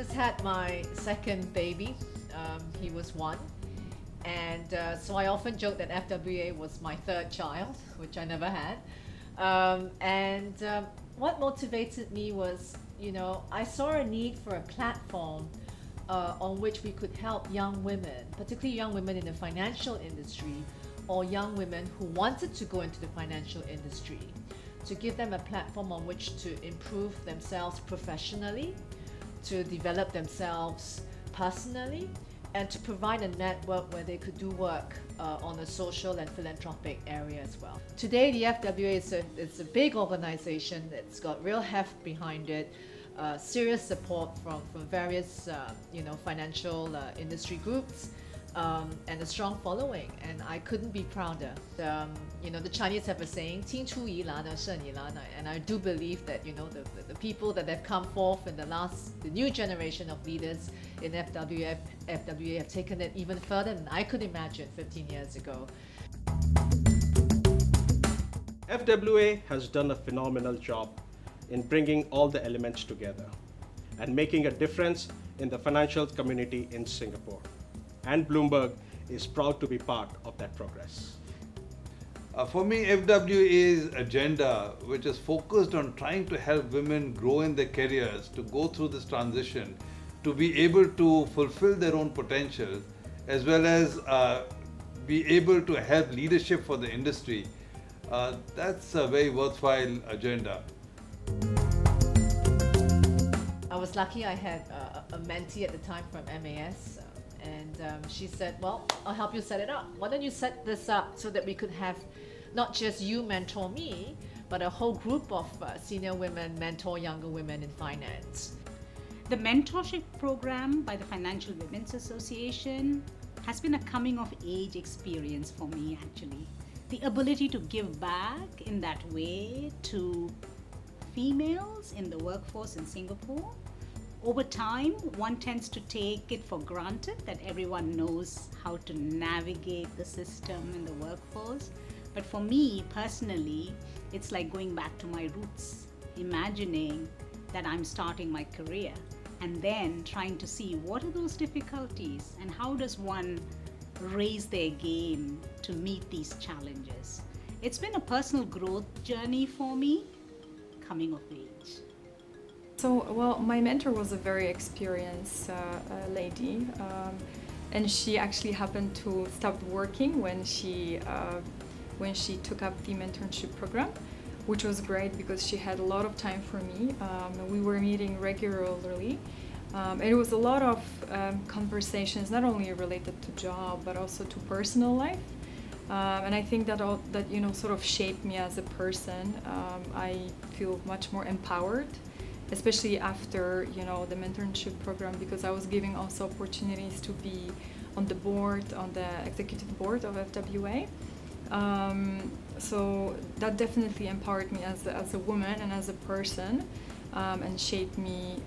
just had my second baby. He was one. And so I often joke that FWA was my third child, which I never had. What motivated me was, I saw a need for a platform on which we could help young women, particularly young women in the financial industry or young women who wanted to go into the financial industry, to give them a platform on which to improve themselves professionally, to develop themselves personally, and to provide a network where they could do work on a social and philanthropic area as well. Today, the FWA is a big organization. It's got real heft behind it, serious support from various financial industry groups, and a strong following. And I couldn't be prouder. The Chinese have a saying, 青出于蓝而胜于蓝, and I do believe that the people that have come forth in the new generation of leaders in FWA have taken it even further than I could imagine 15 years ago. FWA has done a phenomenal job in bringing all the elements together and making a difference in the financial community in Singapore. And Bloomberg is proud to be part of that progress. For me, FWA's agenda, which is focused on trying to help women grow in their careers, to go through this transition, to be able to fulfill their own potential, as well as be able to help leadership for the industry, that's a very worthwhile agenda. I was lucky I had a mentee at the time from MAS. And she said, well, I'll help you set it up. Why don't you set this up so that we could have not just you mentor me, but a whole group of senior women mentor younger women in finance. The mentorship program by the Financial Women's Association has been a coming of age experience for me, actually. The ability to give back in that way to females in the workforce in Singapore. Over time, one tends to take it for granted that everyone knows how to navigate the system in the workforce. But for me personally, it's like going back to my roots, imagining that I'm starting my career and then trying to see what are those difficulties and how does one raise their game to meet these challenges. It's been a personal growth journey for me, coming of age. So, well, my mentor was a very experienced lady, and she actually happened to stop working when she took up the mentorship program, which was great because she had a lot of time for me. We were meeting regularly, and it was a lot of conversations, not only related to job but also to personal life. And I think that sort of shaped me as a person. I feel much more empowered, especially after the mentorship program, because I was given also opportunities to be on the board, on the executive board of FWA. So that definitely empowered me as a woman and as a person, and shaped me,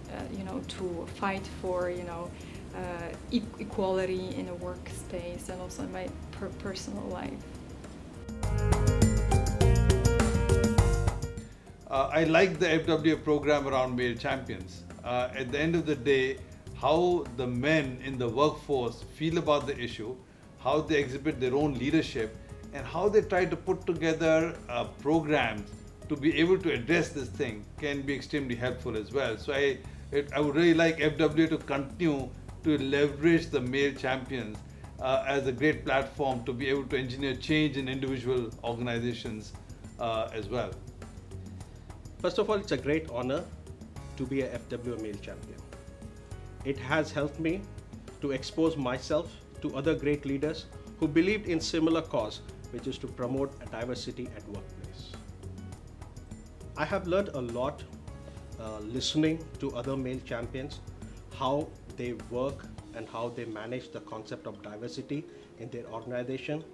to fight for equality in a workspace and also in my personal life. I like the FWA program around male champions. At the end of the day, how the men in the workforce feel about the issue, how they exhibit their own leadership, and how they try to put together programs to be able to address this thing can be extremely helpful as well. So I would really like FWA to continue to leverage the male champions as a great platform to be able to engineer change in individual organizations as well. First of all, it's a great honor to be a FWA male champion. It has helped me to expose myself to other great leaders who believed in similar cause, which is to promote diversity at workplace. I have learned a lot listening to other male champions, how they work and how they manage the concept of diversity in their organization,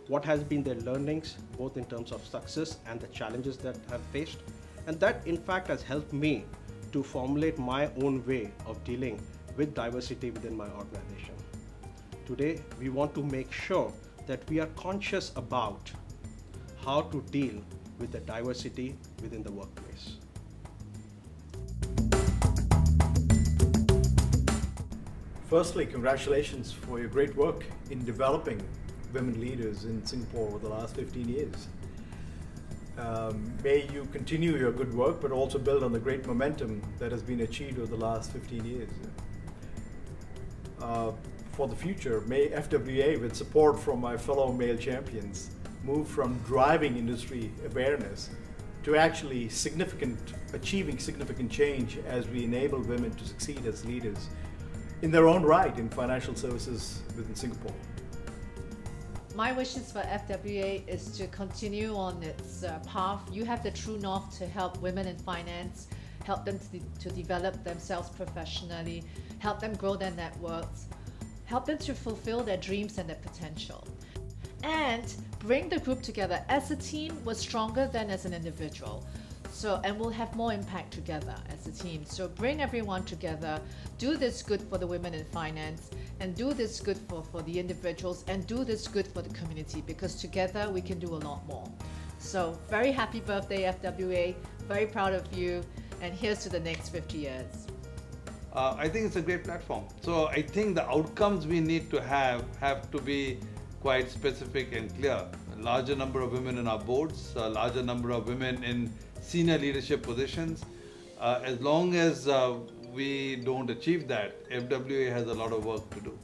what has been their learnings, both in terms of success and the challenges that have faced. And that in fact has helped me to formulate my own way of dealing with diversity within my organization. Today, we want to make sure that we are conscious about how to deal with the diversity within the workplace. Firstly, congratulations for your great work in developing women leaders in Singapore over the last 15 years. May you continue your good work, but also build on the great momentum that has been achieved over the last 15 years. For the future, may FWA, with support from my fellow male champions, move from driving industry awareness to actually achieving significant change as we enable women to succeed as leaders in their own right in financial services within Singapore. My wishes for FWA is to continue on its path. You have the true north to help women in finance, help them to develop themselves professionally, help them grow their networks, help them to fulfill their dreams and their potential. And bring the group together. As a team, we're stronger than as an individual. And we'll have more impact together as a team. So bring everyone together, do this good for the women in finance, and do this good for the individuals, and do this good for the community, because together we can do a lot more. So very happy birthday, FWA. Very proud of you. And here's to the next 50 years. I think it's a great platform. So I think the outcomes we need to have to be quite specific and clear. A larger number of women in our boards, a larger number of women in senior leadership positions. As long as we don't achieve that, FWA has a lot of work to do.